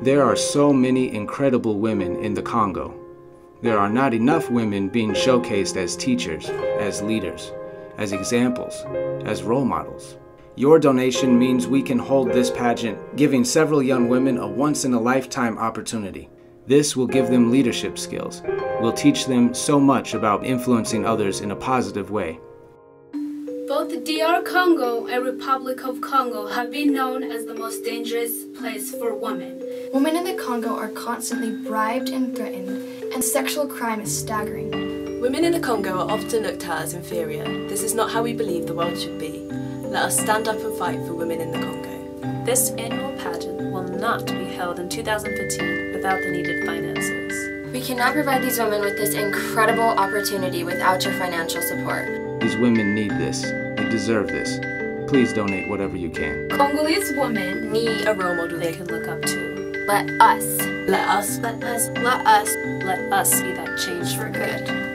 There are so many incredible women in the Congo. There are not enough women being showcased as teachers, as leaders, as examples, as role models. Your donation means we can hold this pageant, giving several young women a once-in-a-lifetime opportunity. This will give them leadership skills. We'll teach them so much about influencing others in a positive way. Both the DR Congo and Republic of Congo have been known as the most dangerous place for women. Women in the Congo are constantly bribed and threatened, and sexual crime is staggering. Women in the Congo are often looked at as inferior. This is not how we believe the world should be. Let us stand up and fight for women in the Congo. This annual pageant will not be held in 2015 without the needed finances. We cannot provide these women with this incredible opportunity without your financial support. These women need this. They deserve this. Please donate whatever you can. Congolese women Need a role model They can look up to. Let us Let us Let us let us let us be that change for good.